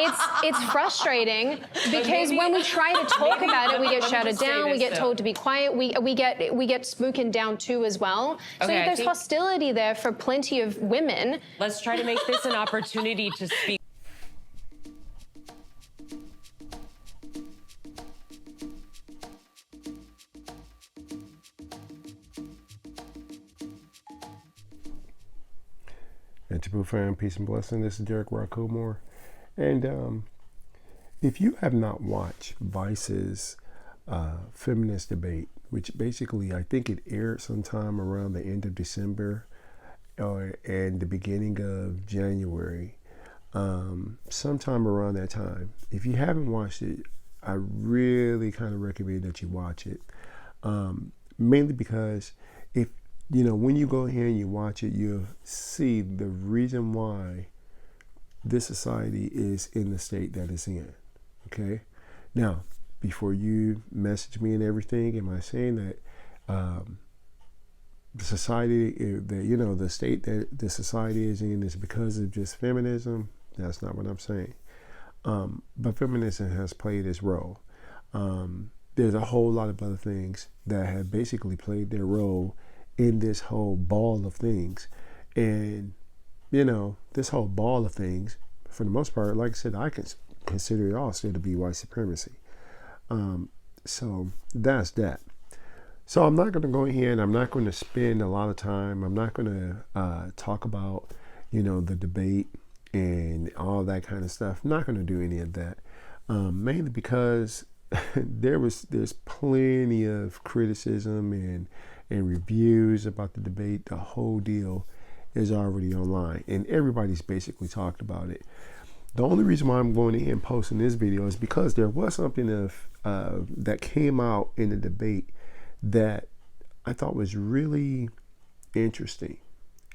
it's frustrating because when we try to talk about it, we get shouted down, we get told to be quiet, we get spoken down too as well. So Okay, there's hostility there for plenty of women. Let's try to make this an opportunity to speak. People fan, peace and blessing. This is Derric Rau Khu. And if you have not watched Vice's feminist debate, which basically I think it aired sometime around the end of December and the beginning of January, sometime around that time. If you haven't watched it, I really kind of recommend that you watch it, mainly because when you go here and you watch it, you'll see the reason why this society is in the state that it's in. Okay? Now, before you message me and everything, am I saying that the society, the state that the society is in is because of just feminism? That's not what I'm saying. But feminism has played its role. There's a whole lot of other things that have basically played their role in this whole ball of things. And this whole ball of things, for the most part, like I said, I can consider it all still to be white supremacy. So that's that. So I'm not going to go in here and I'm not going to spend a lot of time. I'm not going to talk about the debate and all that kind of stuff. I'm not going to do any of that, mainly because there's plenty of criticism and reviews about the debate. The whole deal is already online and everybody's basically talked about it. The only reason why I'm going in and posting this video is because there was something that came out in the debate that I thought was really interesting,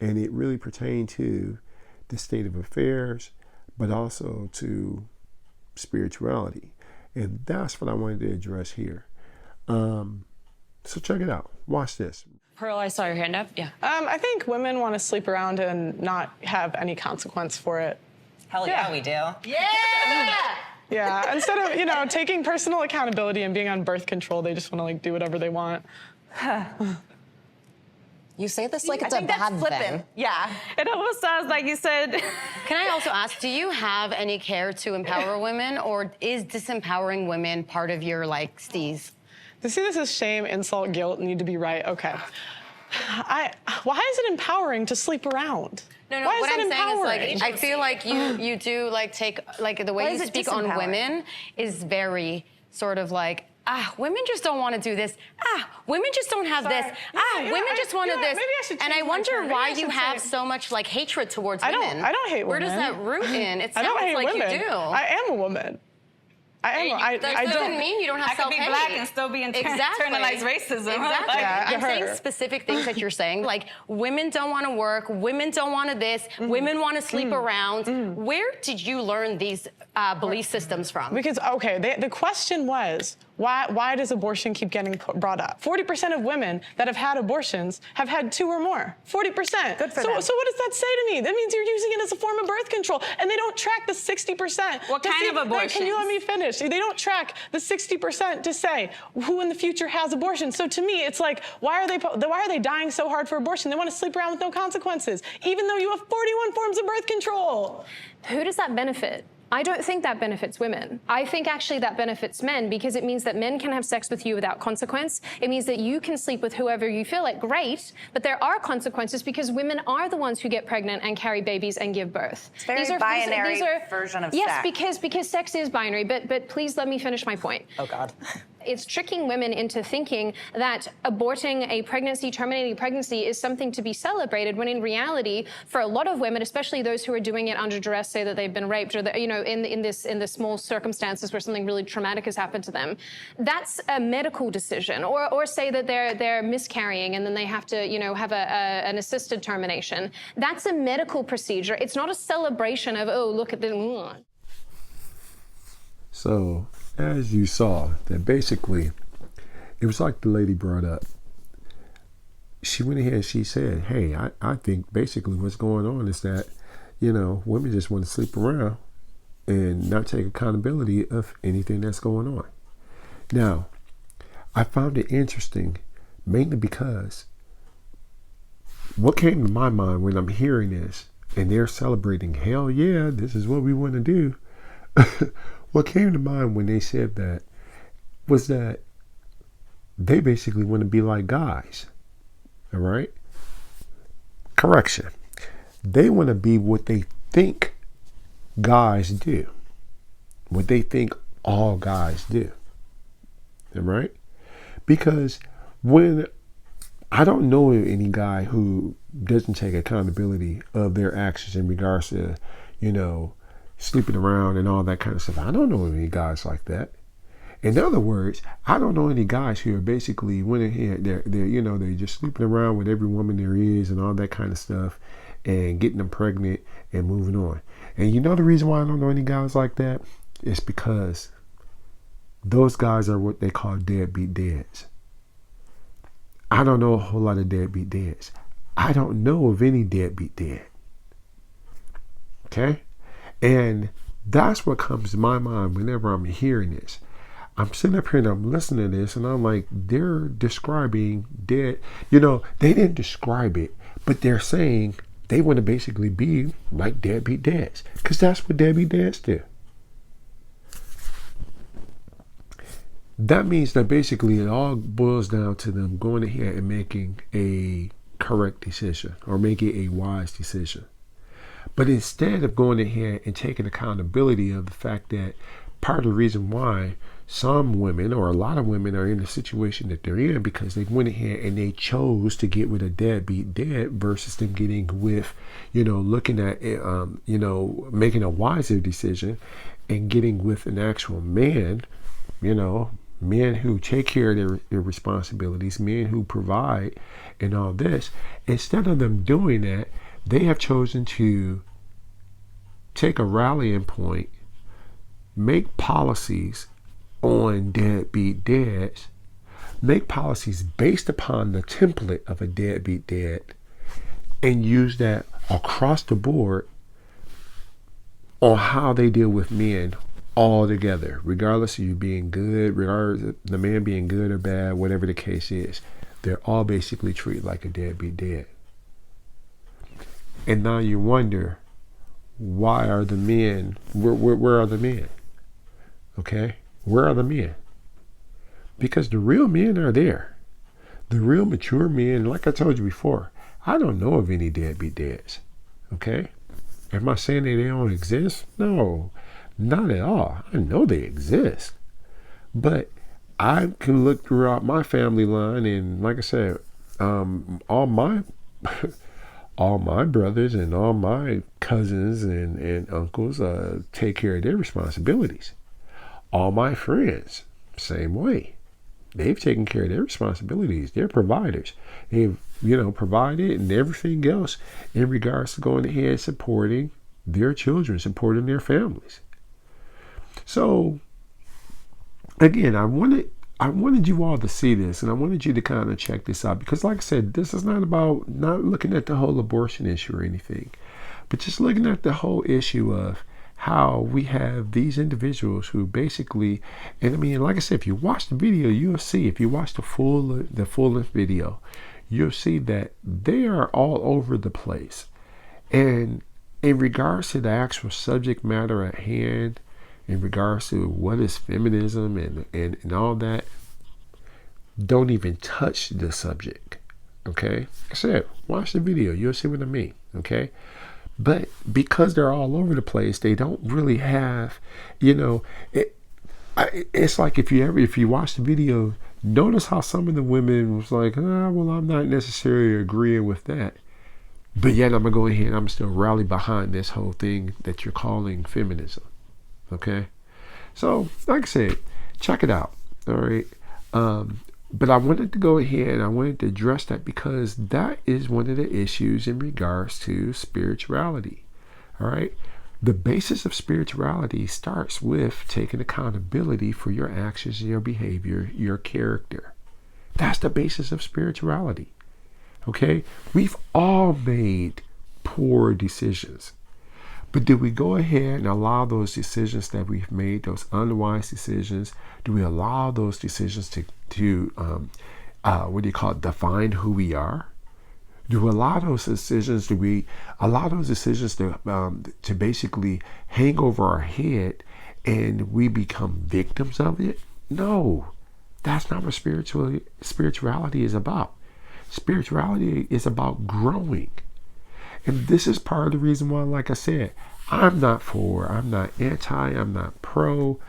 and it really pertained to the state of affairs, but also to spirituality, and that's what I wanted to address here. So check it out. Watch this. Pearl, I saw your hand up. Yeah. I think women want to sleep around and not have any consequence for it. Hell yeah, we do. Yeah! Yeah, instead of, taking personal accountability and being on birth control, they just want to, do whatever they want. You say this like it's a bad thing. Yeah. It almost sounds like you said... Can I also ask, do you have any care to empower women, or is disempowering women part of your, steez? To see this as shame, insult, guilt, need to be right, okay. Why is it empowering to sleep around? No, what I'm saying is, I feel like you do, take, the way you speak on women is very sort of women just don't want to do this. Women just don't have this. Women just want this. Maybe I should and I wonder why you have so much hatred towards women. I don't hate women. Where does that root in? It sounds like women. you do. I am a woman. That doesn't mean you don't have self-hate. I could be black and still be internalized racism. Exactly. I'm saying specific things that you're saying, women don't want to work, women don't want to this, women want to sleep around. Where did you learn these belief systems from? Because, the question was, why does abortion keep getting brought up? 40% of women that have had abortions have had 2 or more. 40%. Good for them. So what does that say to me? That means you're using it as a form of birth control. And they don't track the 60%. What kind of abortions? Can you let me finish? They don't track the 60% to say who in the future has abortion. So to me, it's why are they dying so hard for abortion? They want to sleep around with no consequences, even though you have 41 forms of birth control. Who does that benefit? I don't think that benefits women. I think actually that benefits men, because it means that men can have sex with you without consequence. It means that you can sleep with whoever you feel like, great, but there are consequences because women are the ones who get pregnant and carry babies and give birth. It's very binary version of sex. Yes, because sex is binary, but please let me finish my point. Oh, God. It's tricking women into thinking that aborting a pregnancy, terminating a pregnancy is something to be celebrated, when in reality, for a lot of women, especially those who are doing it under duress, say that they've been raped, or that, in the small circumstances where something really traumatic has happened to them, that's a medical decision. Or say that they're miscarrying and then they have to, have an assisted termination. That's a medical procedure. It's not a celebration of, oh, look at the. So, as you saw, that basically, it was like the lady brought up. She went ahead and she said, hey, I think basically what's going on is that, women just want to sleep around and not take accountability of anything that's going on. Now, I found it interesting mainly because what came to my mind when I'm hearing this and they're celebrating, hell yeah, this is what we want to do. What came to mind when they said that was that they basically want to be like guys. All right? Correction. They want to be what they think guys do. What they think all guys do. All right? Because when I don't know any guy who doesn't take accountability of their actions in regards to, sleeping around and all that kind of stuff. I don't know any guys like that. In other words, I don't know any guys who are basically went ahead, they're just sleeping around with every woman there is and all that kind of stuff and getting them pregnant and moving on. And you know the reason why I don't know any guys like that? It's because those guys are what they call deadbeat dads. I don't know a whole lot of deadbeat dads. I don't know of any deadbeat dad. Okay? And that's what comes to my mind whenever I'm hearing this. I'm sitting up here and I'm listening to this and I'm like, they're describing dead. They didn't describe it, but they're saying they want to basically be like deadbeat dads. Because that's what deadbeat dads do. That means that basically it all boils down to them going ahead and making a correct decision or making a wise decision. But instead of going ahead and taking accountability of the fact that part of the reason why some women or a lot of women are in the situation that they're in because they went ahead and they chose to get with a deadbeat dad versus them getting with, looking at, making a wiser decision and getting with an actual man, men who take care of their responsibilities, men who provide and all this. Instead of them doing that, they have chosen to take a rallying point, make policies on deadbeat dads, make policies based upon the template of a deadbeat dad, and use that across the board on how they deal with men all together, regardless of you being good, regardless of the man being good or bad, whatever the case is. They're all basically treated like a deadbeat dad. And now you wonder, why are the men, where are the men? Okay? Where are the men? Because the real men are there. The real mature men, like I told you before, I don't know of any deadbeat dads. Okay? Am I saying that they don't exist? No, not at all. I know they exist. But I can look throughout my family line and like I said, all my brothers and all my cousins and uncles take care of their responsibilities. All my friends, same way. They've taken care of their responsibilities. They're providers. They've, provided and everything else in regards to going ahead and supporting their children, supporting their families. So, again, I wanted you all to see this, and I wanted you to kind of check this out because, like I said, this is not about not looking at the whole abortion issue or anything, but just looking at the whole issue of how we have these individuals who basically, and I mean, like I said, if you watch the video, you'll see, if you watch the full-length video, you'll see that they are all over the place. And in regards to the actual subject matter at hand, in regards to what is feminism and all that, don't even touch the subject. Okay? Like I said, watch the video. You'll see what I mean. Okay? But because they're all over the place, they don't really have, it's like if you watch the video, notice how some of the women was like, well, I'm not necessarily agreeing with that. But yet I'm going to go ahead and I'm still rally behind this whole thing that you're calling feminism. Okay? So, like I said, check it out. All right? But I wanted to go ahead and I wanted to address that because that is one of the issues in regards to spirituality. All right? The basis of spirituality starts with taking accountability for your actions, your behavior, your character. That's the basis of spirituality. Okay? We've all made poor decisions. But do we go ahead and allow those decisions that we've made, those unwise decisions, do we allow those decisions to what do you call it, define who we are? Do we allow those decisions, to basically hang over our head and we become victims of it? No, that's not what spirituality is about. Spirituality is about growing. And this is part of the reason why, like I said, I'm not anti, I'm not pro,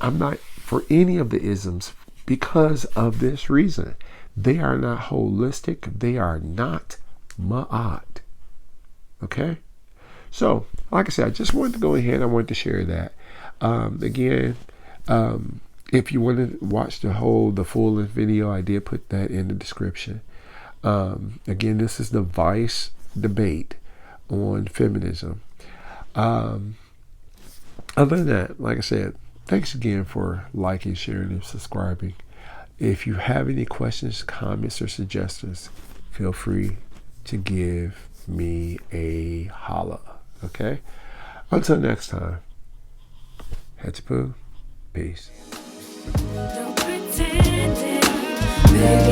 I'm not for any of the isms because of this reason. They are not holistic. They are not ma'at. Okay? So, like I said, I just wanted to go ahead. I wanted to share that. Again, if you want to watch the full video, I did put that in the description. Again, this is the Vice debate on feminism. Other than that, like I said, thanks again for liking, sharing, and subscribing. If you have any questions, comments, or suggestions, feel free to give me a holla. Okay? Until next time, Hetipoo, peace. Don't pretend it.